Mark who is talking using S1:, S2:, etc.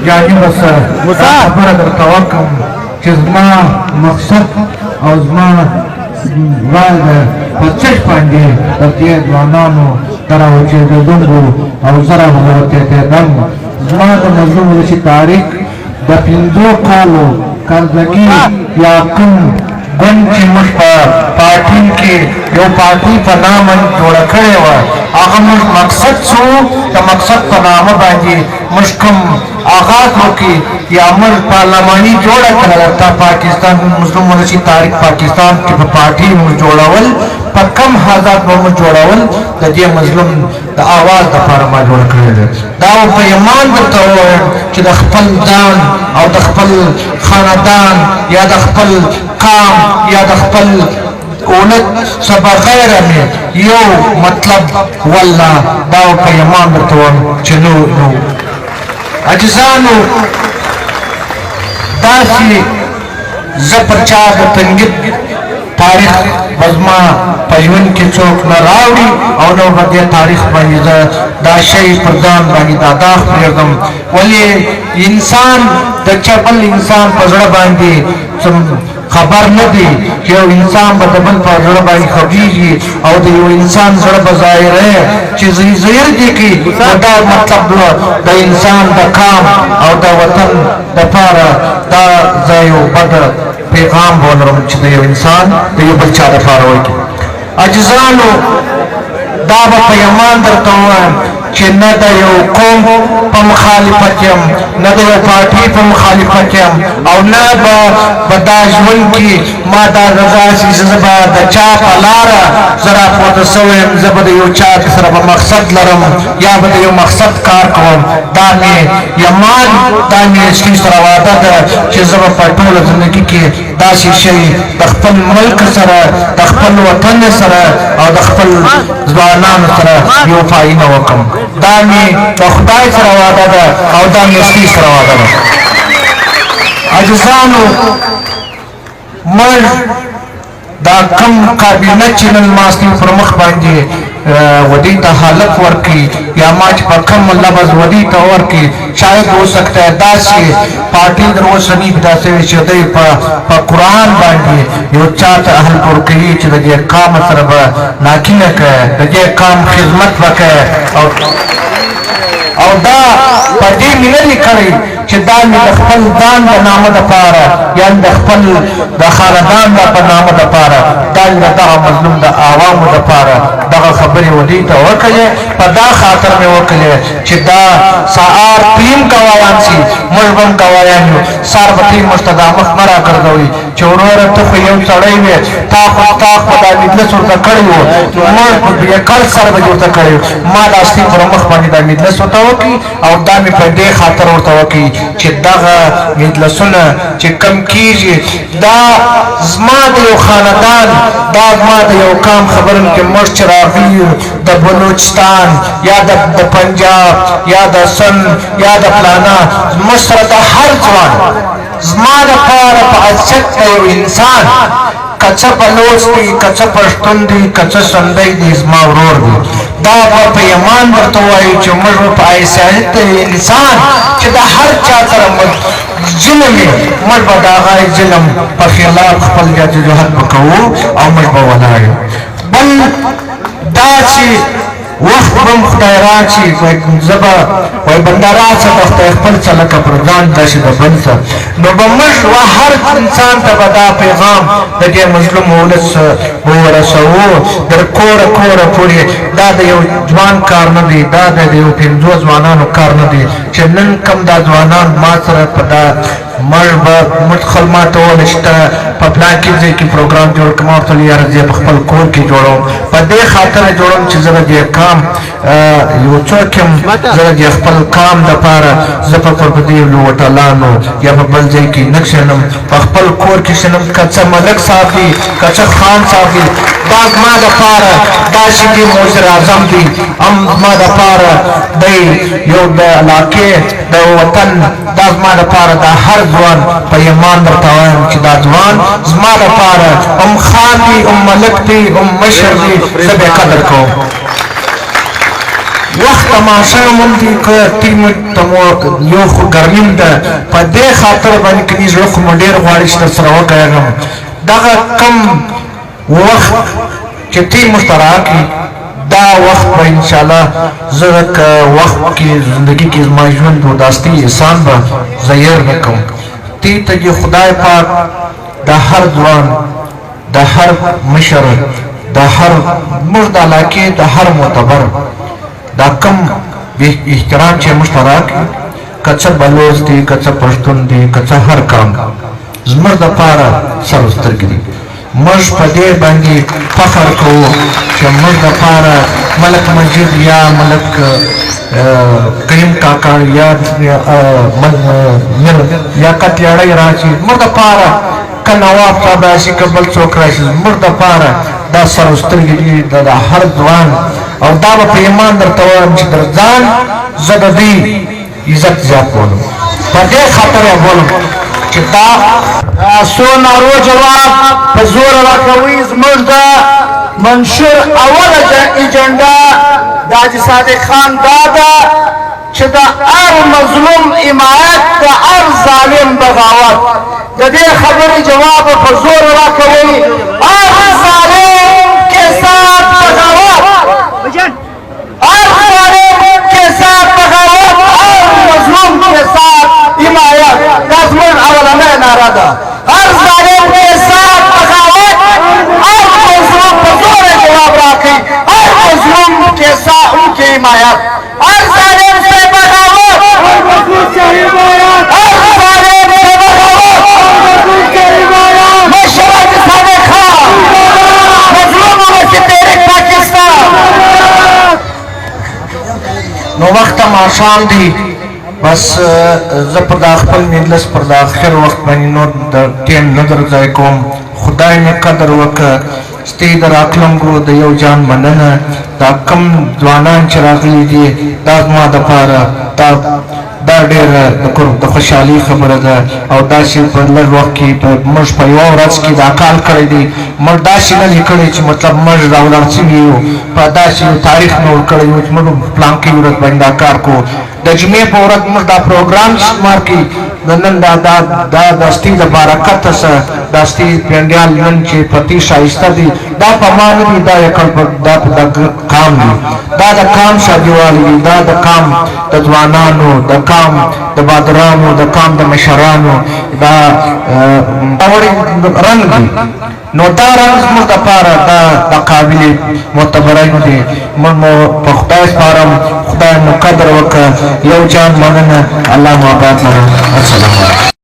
S1: جانب سره خبره درته وکړم چې زما مقصد او زما رای ده په چش باندې د دې ځوانانو د راوچېدونکو او زه راوتېدم زما د مظلوم ولسي تاریخ د 5 کالو قرضګي یا کوم ګوند چې موږ په پارټي کې یو پارټي په نامه جوړه کړې وه هغه موږ مقصد څو د مقصد په نامه باندې موږ کوم آغاز وکړي یا موږ پارلماني جوړه کړله تا پاکستان مسلم ولسي تاریخ پاکستان کې په پارټي موږ جوړول په کم حالات به موږ جوړول د دې مظلوم د آواز دپاره ما جوړه کړې ده دا په ایمان درته ووایم چې د خپل ځان او د خپل خاندان یا د خپل قام یا د خپل اولد سبا غیره مې یو مطلب والله دا په ایمان درته ووایم چې نو عجزانو داسې زه پر چا د تنګید تاریخ بزما په ژوند کې څوک نه راوړي او نو په دې تاریخ باندې زه دا شی پر ځان باندې دا داغ پرېږدم ولې انسان د چا بل انسان په زړه باندې خبر نه دی چې یو انسان به د بل په زړه باندې خبرېږي او د یو انسان زړه به ظاهره چې ظاهر دي کړي نو دا مطلب د انسان د قام او د وطن دپاره دا زه یو بد پیغام ولرم چې د یو انسان د یو بل چا دپاره وکړي عجزانو دا به په ایمان درته ووایم چې نه د یو قوم په مخالفت یم نه د یو پارټي په مخالفت یم او نه به دا ژوند کې ما دا رضا شي زه به د چا په لاره زه راپورته سوی یم زه به د یو چا سره به مقصد لرم یا به د یو مقصد کار کوم دا مې ایمان دا مې سپي سره وعده ده چې زه به په ټوله زندګي کې داسې شی د خپل ملک سره د خپل وطن سره او د خپل ځوانانو سره یو فایده وکړم دا مې د خدای سره وعده ده او دا مې سپي سره وعده ده عجزانو موږ دا کم کابینه چې نن ماستی پر مخ باندې ودی ته حالت ورکړي یا ما چې په کم لفظ ودی ته ورکړي شاید ہو سکتا ہے داسې پارټي در اوسه ني داسې وي چې دوی په قرآن باندې یو چا ته اهل ورکوي چې د دې قام سره به ناکینه کوي د دې قام خدمت به کوي او دا په دې مې نه دي کړی چې دا مې د خپل ځان د نامه دپاره یا د خپل د خاندان په نامه دپاره دا مې د دغه مظلوم د عوامو دپاره دغه خبرې ودې ته وکړې په دا خاطر مې وکړې چې دا سهار پیم ګوایان شي موږ به هم ګوایان یو سهار به ټیم موږ ته دا مخ مه راګرځوئ چې وروره ته خو یو سړی وې تا خو دا مجلس ورته کړی و نو موږ په یکړ سر به ورته کړی ما دا ستې پر مخ باندې دا مجلس ورته وکړي او دا مې په دې خاطر ورته وکړي چې دغه مجلسونه چې کم کیږي دا زما د یو خاندان دا زما د یو قام خبرم کې موږ چې راغلي د بلوچستان یا د پنجاب یا د سند یا د فلانا موږ سره د هر ځوان زما دپاره په حیثیت د یو انسان کچه بلوچ دی کچه پښتون دی کچه سندی دی زما ورور دی دا په ایمان درته وایو چې موږ په حیثیت د انسان چې د هر چا سره ظلم یې موږ به د هغه ظلم په خلاف خپل جدوجهد به کوو او موږ به ولاړ یو بل دا چې وخت به م خدای راکړي زه به وایي بنده راشه د خدای خپل څه لکه پر ځان داسې د بل څه نو به موږ هر انسان ته به دا پیغام د دې مظلوم ولس ورسوو در کوره کوره پورې دا د یو ځوان کار نه دی دا د یو 5 ځوانانو کار نه دی چې نن کم دا ځوانان ما سره په دا موږ به مدخل ما ته وویل چې ته په پلان کې ځای کې پروګرام جوړ کړم او ورته ویل یاره زه په خپل کور کې جوړوم په دې خاطر جوړوم چې زه د دې قام یو څوک یم زه د دې خپل قام دپاره زه په دې هوټلانو یا په بل ځای کې نه کښېنم په خپل کور کې کښېنم که څه ملک صاحب دي که څه خان صاحب دي دا زما دپاره داسې دي مؤثر اعظم دي هم زما دپاره دی یو د علاقې د وطن دا زما دپاره د هر ځوان په ایمان درته وایم چې دا ځوان زما دپاره هم خان دي هم ملک دي هم مشر دي زه به یې قدر کوم وخت تماشا مونږ که ټیم تمو یو خو ګرمیم ده په دې خاطر باندې که زړه خو مې ډېر غواړي چې درسره وکړم دغه کم وخت چې ټیم موږ ته راکړي دا وخت به انشاءالله زه که وخت کې زندګي کې زما ژوند و داستي احسان به زه هېر نه کوم دې ته چې خدای پاک د هر ځوان د هر مشر د هر موږ د علاقې د هر معتبر دا کم احترام چې موږ ته راکړي که څه بلوچ دي که څه پښتون دي که څه هر قوم زموږ دپاره سر سترګې دي موږ په دې باندې فخر کوو چې موږ دپاره ملک مسجد یا ملک کریم کاکا یا لیاقت یاړی راشي زموږ دپاره که نواب صاحب راشي که بل څوک راشي زموږ دپاره دا سر سترګې دي د هر ځوان او دا به په ایمان درته وایم چې در ځان زه د دوی عزت زیات بولم په دې خاطر یې بولم چې دا څو نارو جواب په زور راکوي زموږ د منشور اوله ایجنډا د حاجي صادق خان دا ده چې د هر مظلوم حمایت د هر ظالم بغاوت د دې خبرې جواب په زور راکوي هر ظالم کے ساتھ بغاوت ہر ظالم کے ساتھ بغاوت ہر مظلوم کے ساتھ حمایت دسمن اولانه نعره ده هر ظالم کے ساتھ بغاوت ہر مظلوم په زور جواب راکړي هر مظلوم کے ساتھ ان کی حمایت ہر ظالم سے بغاوت ہر مظلوم سے حمایت ہر ظالم سے بغاوت ہر مظلوم سے حمایت مشرق صادق خان مظلوموں میں سے تحریک پاکستان نو وخت ماښام دی بس زه په دا خپل مجلس پر د اخر وخت باندې نور د ټیم نه درځای کوم خدای مې قدر وکړه ستې د راتلونکو د یو جان مننه دا کم ځوانان چې راغلي دي دا زما دپاره دا ډېره د خوشحالي خبره ده او داسې په لږ وخت کې موږ په یوه ورځ کې دا کال کړی دی موږ داسې نه دی کړی چې مطلب موږ راولاړ سوي یو په داسې یو تاریخ نه ورکړی یو چې موږ پلانکۍ ورځ باندې دا کار کوو د جمعې په ورځ موږ دا پروګرام شمار کړي د نن دا دستي د برکت سره دستي پنډیال نن چې پتی ښایسته دي دا په ما نه دي دا دا کام دي دا د کام شادیوالي دي دا د کام د ځوانانو د کام د بادرانو د کام د مشرانو دا وړي رنګ دي نو دا رنګ زموږ دپاره دا د قابل معتبرینو دي موږ مو په خدای سپارم خدای مو قدر وکړه یو جان مننه الله مو آباد لره